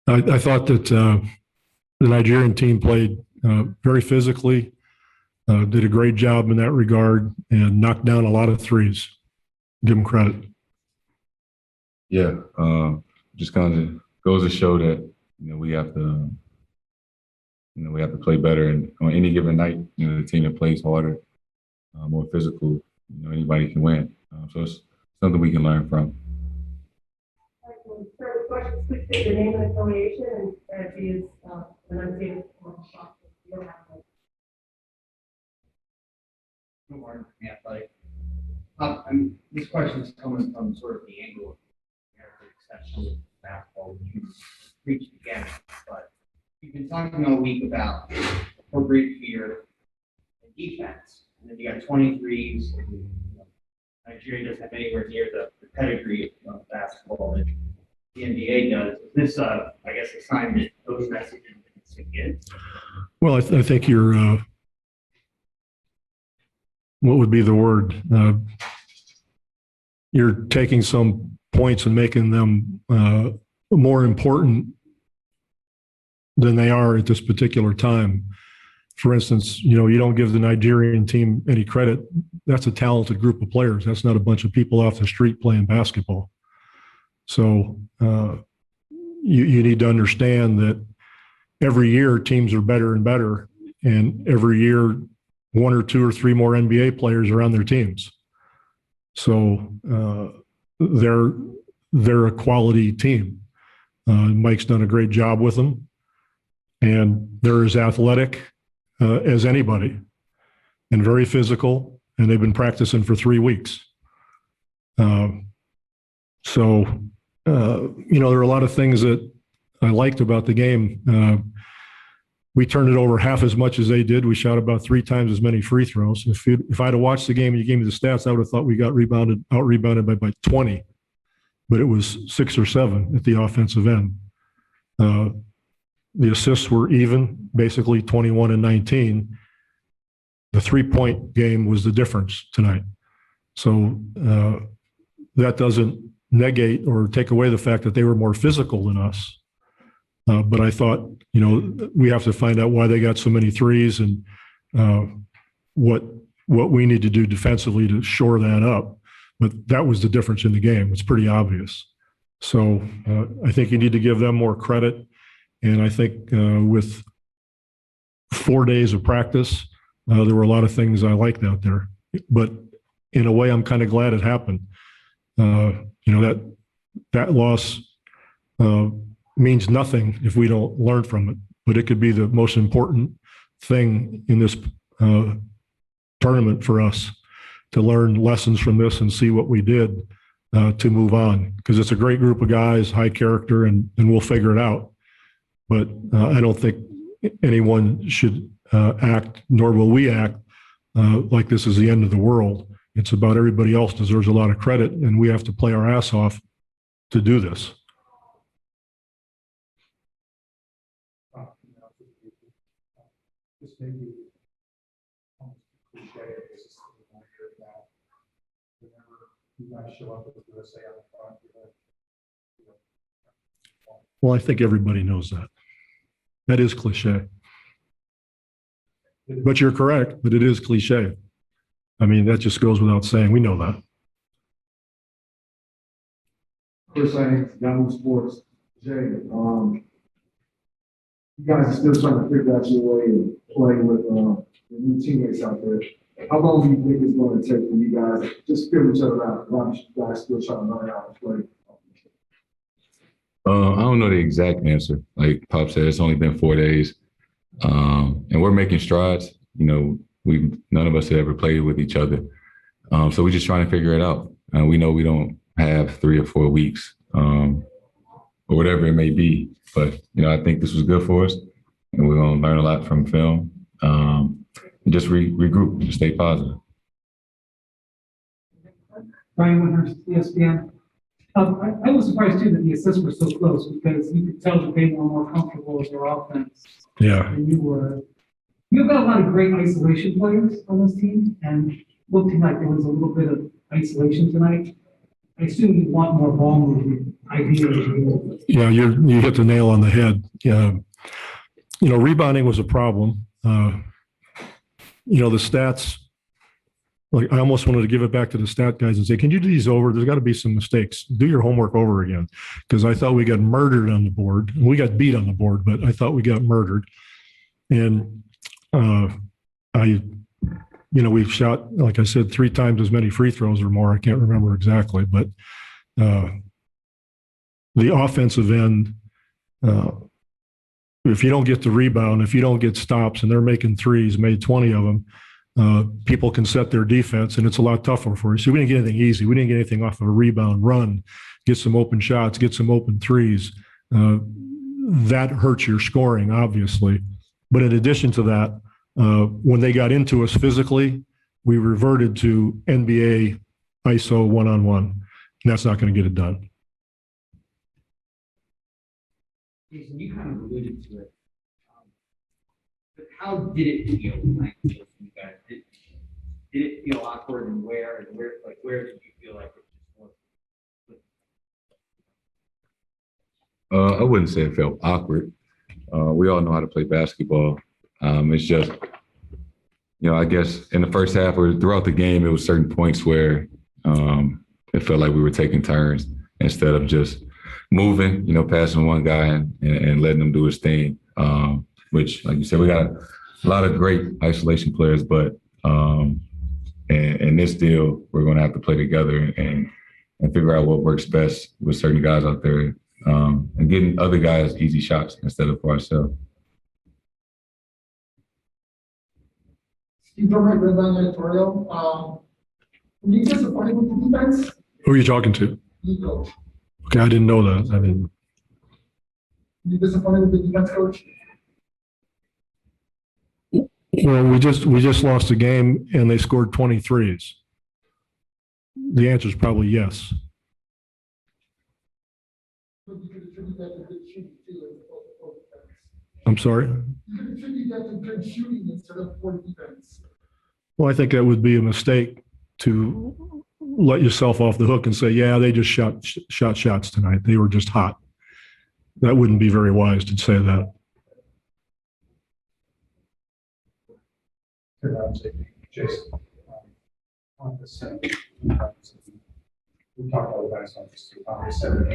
I thought that the Nigerian team played very physically, did a great job in that regard, and knocked down a lot of threes. Give them credit. Yeah, just kind of goes to show that we have to play better, and on any given night, the team that plays harder, more physical, anybody can win. So it's something we can learn from. Further questions, please state your name and affiliation, and if he is enunciated. Good morning, Athletic. This question is coming from sort of the angle of American exceptional basketball, which you reached again, but you've been talking all week about appropriate fear and defense, and then you got 23s. And, Nigeria doesn't have anywhere near the pedigree of basketball that the NBA does. Is this, I guess, a sign that those messages didn't sink in? Well, I think you're, what would be the word? You're taking some points and making them more important than they are at this particular time. For instance, you don't give the Nigerian team any credit. That's a talented group of players. That's not a bunch of people off the street playing basketball. So you need to understand that every year teams are better and better, and every year 1 or 2 or 3 more NBA players are on their teams. So they're a quality team. Mike's done a great job with them, and they're as athletic as anybody, and very physical, and they've been practicing for 3 weeks. So there are a lot of things that I liked about the game. We turned it over half as much as they did. We shot about 3 times as many free throws. If I'd have watched the game and you gave me the stats, I would have thought we got out rebounded by 20, but it was 6 or 7 at the offensive end. The assists were even, basically 21 and 19. The 3-point game was the difference tonight. So that doesn't negate or take away the fact that they were more physical than us. But I thought, we have to find out why they got so many threes and what we need to do defensively to shore that up. But that was the difference in the game. It's pretty obvious. So I think you need to give them more credit. And I think with 4 days of practice, there were a lot of things I liked out there. But in a way, I'm kind of glad it happened. That loss means nothing if we don't learn from it. But it could be the most important thing in this tournament for us, to learn lessons from this and see what we did to move on. Because it's a great group of guys, high character, and we'll figure it out. But I don't think anyone should act, nor will we act, like this is the end of the world. It's about everybody else deserves a lot of credit, and we have to play our ass off to do this. This may be almost a cliche of this that whenever you guys show up with the USA on the front, Well, I think everybody knows that. That is cliche. But you're correct, but it is cliche. I mean, that just goes without saying. We know that. Chris, I think Yahoo Sports, Jay, you guys are still trying to figure out your way and play with the new teammates out there. How long do you think it's going to take for you guys to just figure each other out? Why are you guys still trying to learn how to play? I don't know the exact answer. Like Pop said, it's only been 4 days, and we're making strides. None of us have ever played with each other, so we're just trying to figure it out. We know we don't have 3 or 4 weeks, or whatever it may be. But I think this was good for us, and we're going to learn a lot from film, and just regroup and stay positive. Brian Winters, ESPN. I was surprised too that the assists were so close, because you could tell that they were more comfortable with their offense than you were. You've got a lot of great isolation players on this team, and looked like there was a little bit of isolation tonight. I assume you want more ball movement ideas. Yeah, you hit the nail on the head. Rebounding was a problem. The stats, like I almost wanted to give it back to the stat guys and say, can you do these over? There's got to be some mistakes. Do your homework over again. Because I thought we got murdered on the board. We got beat on the board, but I thought we got murdered. And we've shot, like I said, 3 times as many free throws or more. I can't remember exactly, but the offensive end, if you don't get the rebound, if you don't get stops and they're making threes, made 20 of them, people can set their defense and it's a lot tougher for you. So we didn't get anything easy. We didn't get anything off of a rebound run, get some open shots, get some open threes. That hurts your scoring, obviously. But in addition to that, when they got into us physically, we reverted to NBA ISO one-on-one, and that's not going to get it done. Jayson, you kind of alluded to it. But how did it feel like for you guys? Did it feel awkward, and where did you feel like it just wasn't? I wouldn't say it felt awkward. We all know how to play basketball. It's just, I guess in the first half or throughout the game, it was certain points where it felt like we were taking turns instead of just moving, passing one guy and letting him do his thing. Which, like you said, we got a lot of great isolation players, but in this deal, we're going to have to play together and figure out what works best with certain guys out there and getting other guys easy shots instead of for ourselves. Steve Drummond, Red Line Editorial. Were you disappointed with the defense? Who are you talking to? Coach. Okay, I didn't know that. I didn't. Were you disappointed with the defense, coach? Well, we just lost a game and they scored 23s. The answer is probably yes. You could attribute that to good shooting too, as opposed to poor defense. I'm sorry? You could attribute that to good shooting instead of poor defense. Well, I think that would be a mistake to let yourself off the hook and say, yeah, they just shot shots tonight. They were just hot. That wouldn't be very wise to say that. Jayson, on the same, we talked about that on this too. On the 7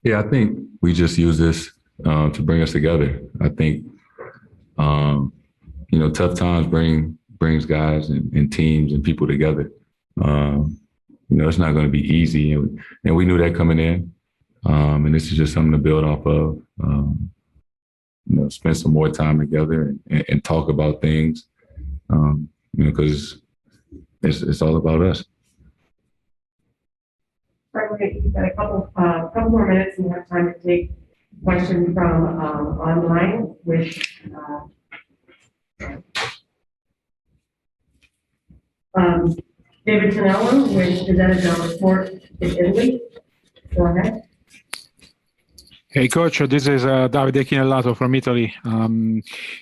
Yeah, I think we just use this to bring us together. I think, tough times brings guys and teams and people together. It's not going to be easy, and we knew that coming in. And this is just something to build off of. Spend some more time together and talk about things. Because it's all about us. Right, we've got a couple more minutes and we have time to take questions from online, which David Tonello, which presented a report in Italy. Go ahead. Hey, Coach, this is Davide Chinellato from Italy.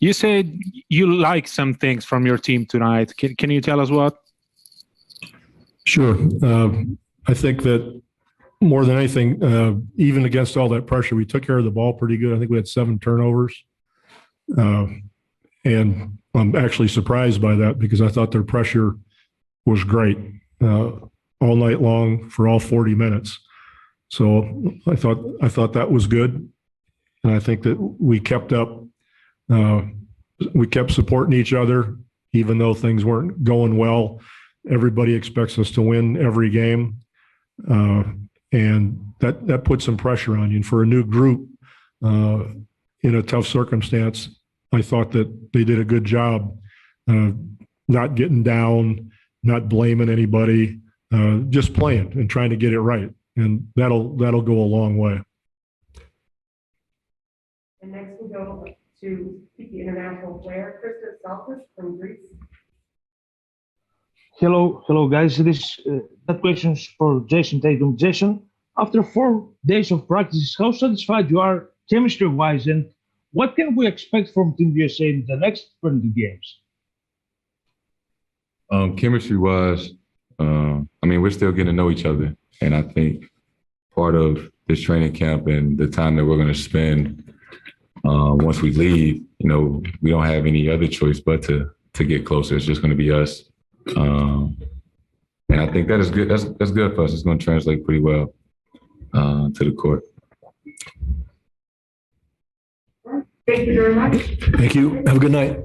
You said you like some things from your team tonight. Can you tell us what? Sure. I think that more than anything, even against all that pressure, we took care of the ball pretty good. I think we had 7 turnovers. And I'm actually surprised by that because I thought their pressure was great all night long for all 40 minutes. So I thought that was good. And I think that we kept up, we kept supporting each other, even though things weren't going well. Everybody expects us to win every game. And that puts some pressure on you. And for a new group in a tough circumstance, I thought that they did a good job not getting down, not blaming anybody, just playing and trying to get it right. And that'll go a long way. And next we'll go to the international player, Christos Saltis from Greece. Hello, guys. That question is for Jayson Tatum. Jayson, after 4 days of practice, how satisfied you are chemistry-wise, and what can we expect from Team USA in the next 20 games? Chemistry wise, I mean, we're still getting to know each other. And I think part of this training camp and the time that we're going to spend once we leave, you know, we don't have any other choice but to get closer. It's just going to be us. And I think that is good. That's good for us. It's going to translate pretty well to the court. Thank you very much. Thank you. Have a good night.